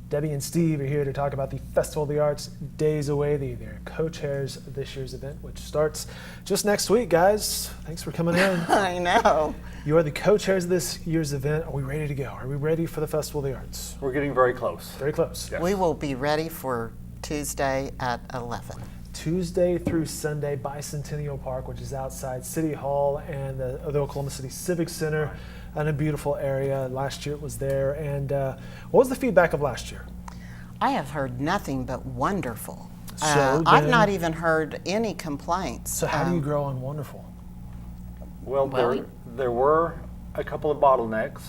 Debbie and Steve are here to talk about the Festival of the Arts days away. They're co-chairs of this year's event, which starts just next week, guys. Thanks for coming in. I know. You are the co-chairs of this year's event. Are we ready to go? Are we ready for the Festival of the Arts? We're getting very close. Very close. Yes. We will be ready for Tuesday at 11. Tuesday through Sunday, Bicentennial Park, which is outside City Hall and the Oklahoma City Civic Center. In a beautiful area. Last year it was there. And what was the feedback of last year? I have heard nothing but wonderful. So I've not even heard any complaints. So how do you grow on wonderful? Well, there were a couple of bottlenecks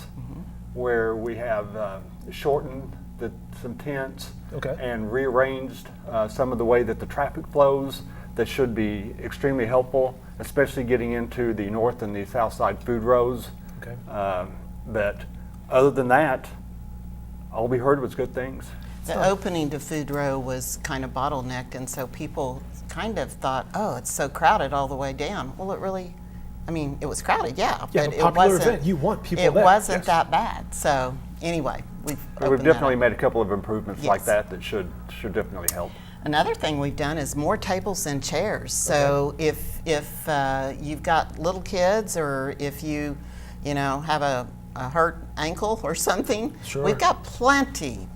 where we have shortened some tents and rearranged some of the way that the traffic flows. That should be extremely helpful, especially getting into the north and the south side food rows. Okay. But other than that, all we heard was good things. The opening to Food Row was kind of bottlenecked, and so people kind of thought, oh, it's so crowded all the way down. Well, it really, I mean, it was crowded, yeah, but it wasn't. Event. You want people it there. wasn't that bad. So anyway, we've definitely made a couple of improvements like that should definitely help. Another thing we've done is more tables and chairs. So if you've got little kids, or if you have a hurt ankle or something, we've got plenty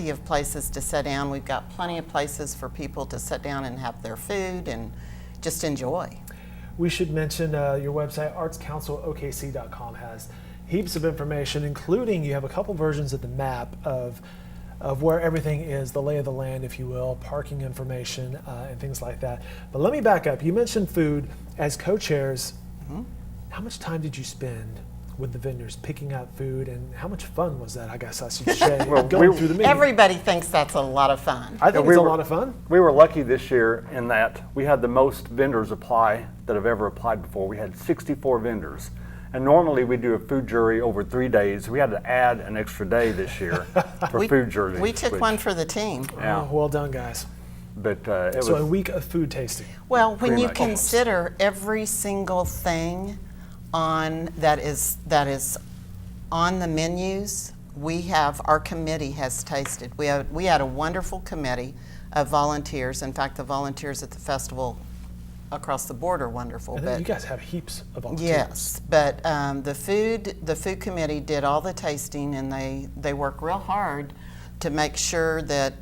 of places to sit down. We've got plenty of places for people to sit down and have their food and just enjoy. We should mention your website, artscouncilokc.com, has heaps of information, including you have a couple versions of the map of where everything is, the lay of the land, if you will, parking information, and things like that. But let me back up. You mentioned food. As co-chairs, how much time did you spend with the vendors picking out food, and how much fun was that, I guess I should say, going through the menu? Everybody thinks that's a lot of fun. I think it's a lot of fun. We were lucky this year in that we had the most vendors apply that have ever applied before. We had 64 vendors. And normally we do a food jury over 3 days. We had to add an extra day this year for food juries. We took one for the team. Yeah. Oh, well done, guys. But so a week of food tasting. Well, when you consider every single thing that is on the menus, our committee has tasted. We had a wonderful committee of volunteers. In fact, the volunteers at the festival across the board are wonderful. And then you guys have heaps of volunteers. Yes, but the food committee did all the tasting, and they work real hard to make sure that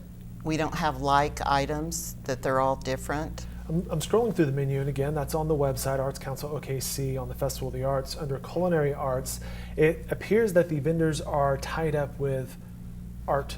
we don't have like items, that they're all different. I'm scrolling through the menu, and again, that's on the website, Arts Council OKC, on the Festival of the Arts, under Culinary Arts. It appears that the vendors are tied up with art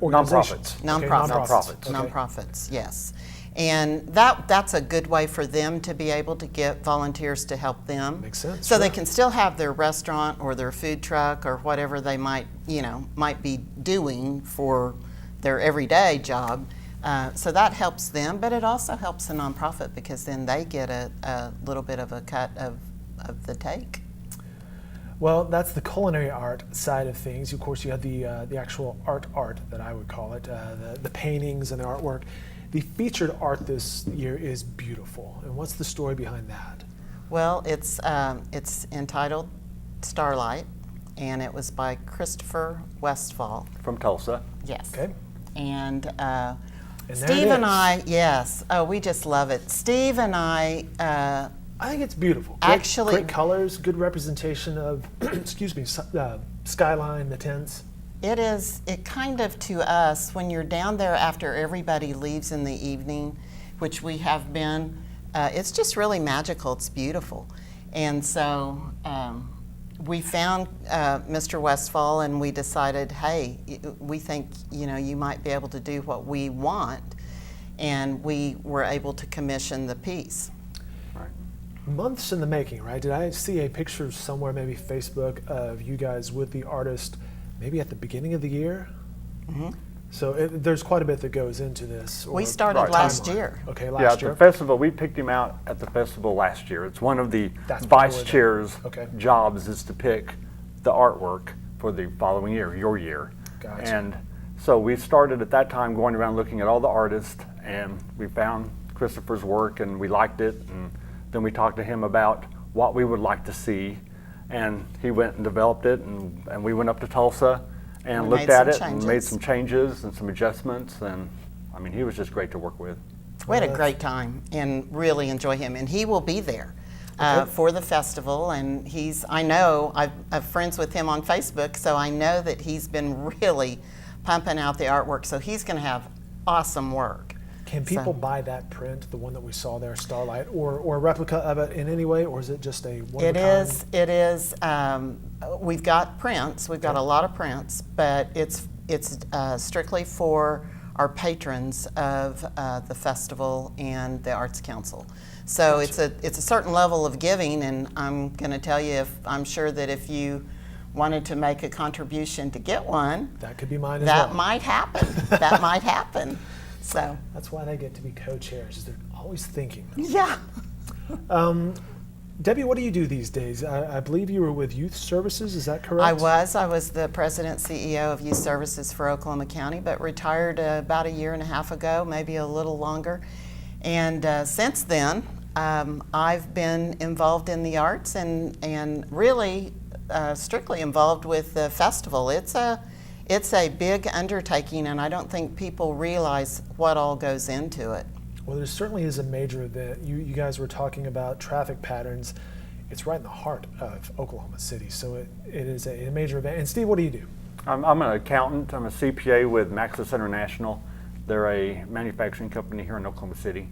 organizations. Nonprofits, yes. And that's a good way for them to be able to get volunteers to help them. Makes sense. So they can still have their restaurant or their food truck or whatever they might be doing for their everyday job. So that helps them, but it also helps the nonprofit because then they get a little bit of a cut of the take. Well, that's the culinary art side of things. Of course, you have the actual art that I would call it, the paintings and the artwork. The featured art this year is beautiful. And what's the story behind that? Well, it's entitled Starlight, and it was by Christopher Westfall. From Tulsa. Yes. Okay. And Steve and I, yes. Oh, we just love it. Steve and I think it's beautiful. Great colors, good representation of, skyline, the tents. It kind of, to us, when you're down there after everybody leaves in the evening, which we have been, it's just really magical. It's beautiful. And so we found Mr. Westfall, and we decided, hey, we think you might be able to do what we want, and we were able to commission the piece. Right. Months in the making, right? Did I see a picture somewhere, maybe Facebook, of you guys with the artist maybe at the beginning of the year? Mm-hmm. So there's quite a bit that goes into this. We started last year. Okay, last year. At the festival, we picked him out at the festival last year. It's one of the vice chair's jobs is to pick the artwork for the following year, your year. Gotcha. And so we started at that time going around looking at all the artists, and we found Christopher's work and we liked it, and then we talked to him about what we would like to see, and he went and developed it, and we went up to Tulsa and looked at it and made some changes and some adjustments, and I mean, he was just great to work with. We had a great time and really enjoy him, and he will be there for the festival. And I'm friends with him on Facebook, so I know that he's been really pumping out the artwork. So he's going to have awesome work. Can people buy that print, the one that we saw there, Starlight, or a replica of it in any way, or is it just a one of a kind? It is. We've got prints. We've got a lot of prints, but it's strictly for our patrons of the festival and the Arts Council. So it's a certain level of giving, and I'm going to tell you, I'm sure that if you wanted to make a contribution to get one, that could be mine as well. That might happen. That might happen. So that's why they get to be co-chairs. They're always thinking. Yeah. Debbie, what do you do these days? I believe you were with Youth Services, is that correct? I was the president CEO of Youth Services for Oklahoma County, but retired about 1.5 years ago, maybe a little longer. And since then, I've been involved in the arts and really strictly involved with the festival. It's a big undertaking, and I don't think people realize what all goes into it. Well, there certainly is a major event. You guys were talking about traffic patterns. It's right in the heart of Oklahoma City, so it is a major event. And Steve, what do you do? I'm an accountant. I'm a CPA with Maxis International. They're a manufacturing company here in Oklahoma City.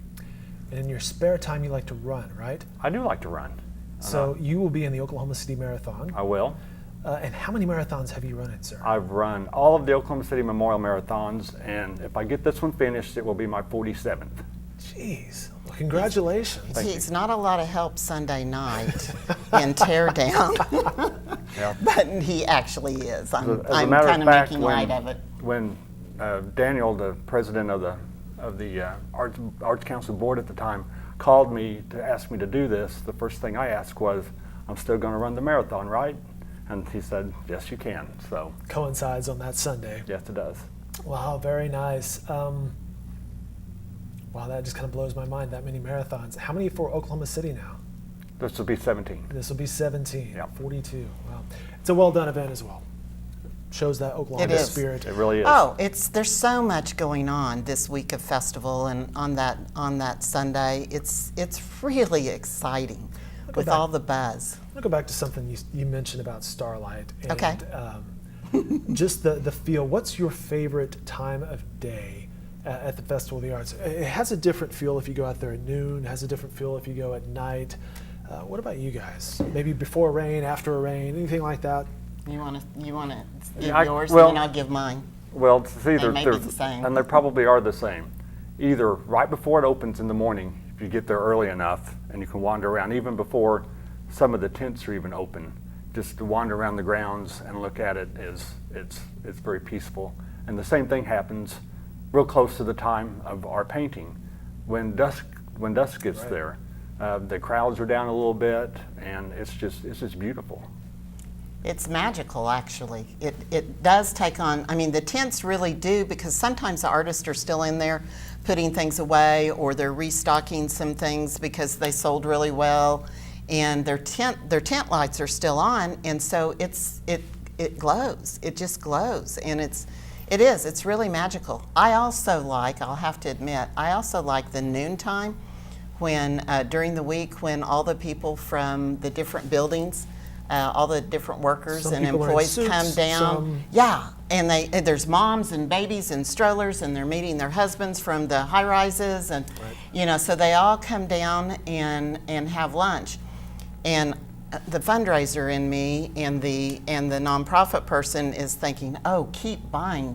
And in your spare time, you like to run, right? I do like to run. So you will be in the Oklahoma City Marathon. I will. And how many marathons have you run in, sir? I've run all of the Oklahoma City Memorial Marathons, and if I get this one finished, it will be my 47th. Jeez. Well, congratulations. He's not a lot of help Sunday night in teardown, Yeah. but he actually is. I'm As a matter kind of of fact, making light of it. when Daniel, the president of the Arts Council board at the time, called me to ask me to do this, the first thing I asked was, "I'm still going to run the marathon, right?" And he said, "Yes, you can." So coincides on that Sunday. yes, it does. Wow, very nice. Wow, that just kind of blows my mind, that many marathons. How many for Oklahoma City now? This will be 17. This will be 17, Yeah. 42. Wow. It's a well-done event as well. Shows that Oklahoma spirit. It really is. Oh, there's so much going on this week of festival, and on that Sunday, it's really exciting with all the buzz. I'll go back to something you mentioned about Starlight. And, Okay. Just the feel. What's your favorite time of day at the Festival of the Arts? It has a different feel if you go out there at noon. It has a different feel if you go at night. What about you guys? Maybe before rain, after a rain, anything like that? You want to give Yeah, yours, well- and then I'll give mine. Well, it's either They may be the same. and they probably are the same. Either right before it opens in the morning, if you get there early enough, and you can wander around even before some of the tents are even open. Just to wander around the grounds and look at it it's very peaceful. And the same thing happens real close to the time of our painting. When dusk gets Right. there, the crowds are down a little bit, and it's just beautiful. It's magical, actually. It does take on, I mean, the tents really do, because sometimes the artists are still in there putting things away, or they're restocking some things because they sold really well, and their tent lights are still on, and so it glows. It just glows, and it's really magical. I'll have to admit, I also like the noontime when during the week when all the people from the different buildings, all the different workers Some and people are in employees suits, come down. some- Yeah, and there's moms and babies and strollers, and they're meeting their husbands from the high rises, and so they all come down and have lunch. And the fundraiser in me and the nonprofit person is thinking, oh, keep buying,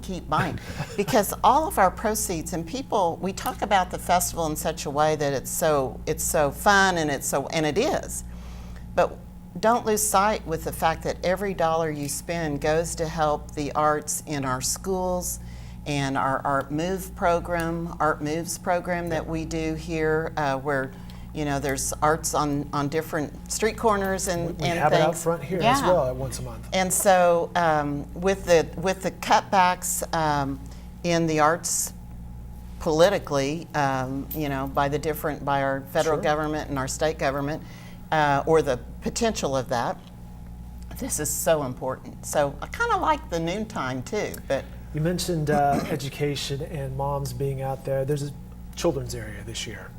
because all of our proceeds, and we talk about the festival in such a way that it's so fun, and it is, but don't lose sight with the fact that every dollar you spend goes to help the arts in our schools and our Art Moves program that we do here, where there's arts on different street corners and We and have things. it out front here as well at once a month. And so with the cutbacks in the arts politically, by our federal Sure. government and our state government, or the potential of that, this is so important. So I kind of like the noontime too, but. You mentioned education and moms being out there. There's a children's area this year,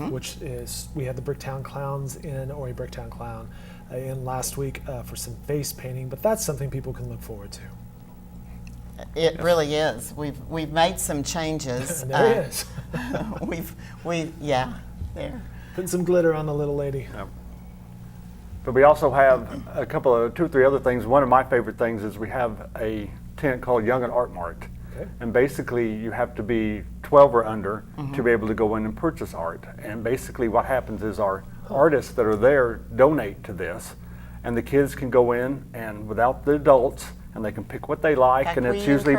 which is, we had the Bricktown Clowns in, or a Bricktown Clown in last week for some face painting, but that's something people can look forward to. It really is. We've made some changes. And there it is. Yeah, there. Putting some glitter on the little lady. Yep. But we also have a couple of 2 or 3 other things. One of my favorite things is we have a tent called Young and Art Mart. Okay. And basically you have to be 12 or under to be able to go in and purchase art. And basically what happens is our artists that are there donate to this, and the kids can go in and without the adults, and they can pick what they like, and it's usually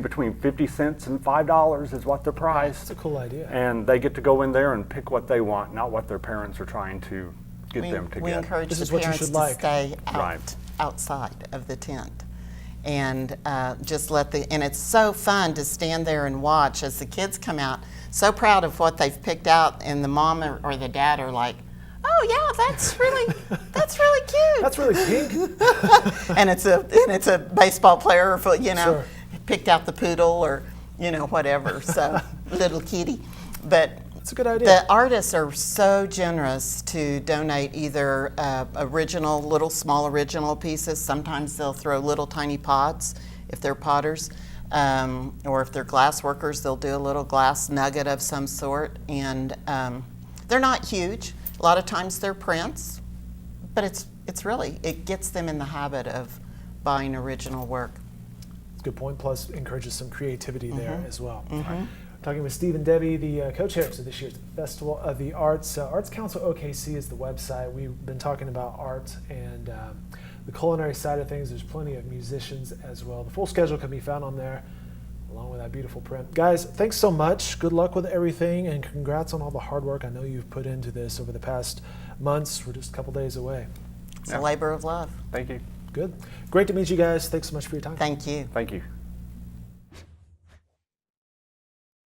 between 50 cents and $5 is what they're priced. That's a cool idea. And they get to go in there and pick what they want, not what their parents are trying to get them to We get. encourage This the is what you parents should to like. stay Right. outside of the tent. And just and it's so fun to stand there and watch as the kids come out, so proud of what they've picked out, and the mom or the dad are like, oh yeah, that's really cute. That's really pink. and it's a baseball player, or Sure. picked out the poodle or whatever. So little kitty, but That's a good idea. the artists are so generous to donate either small original pieces. Sometimes they'll throw little tiny pots if they're potters, or if they're glass workers, they'll do a little glass nugget of some sort. And they're not huge. A lot of times they're prints, but it gets them in the habit of buying original work. That's a good point. Plus, encourages some creativity there as well. Talking with Steve and Debbie, the co-chairs of this year's Festival of the Arts. Arts Council OKC is the website. We've been talking about art and the culinary side of things. There's plenty of musicians as well. The full schedule can be found on there, along with that beautiful print. Guys, thanks so much. Good luck with everything, and congrats on all the hard work I know you've put into this over the past months. We're just a couple days away. It's a labor of love. Thank you. Good. Great to meet you guys. Thanks so much for your time. Thank you. Thank you.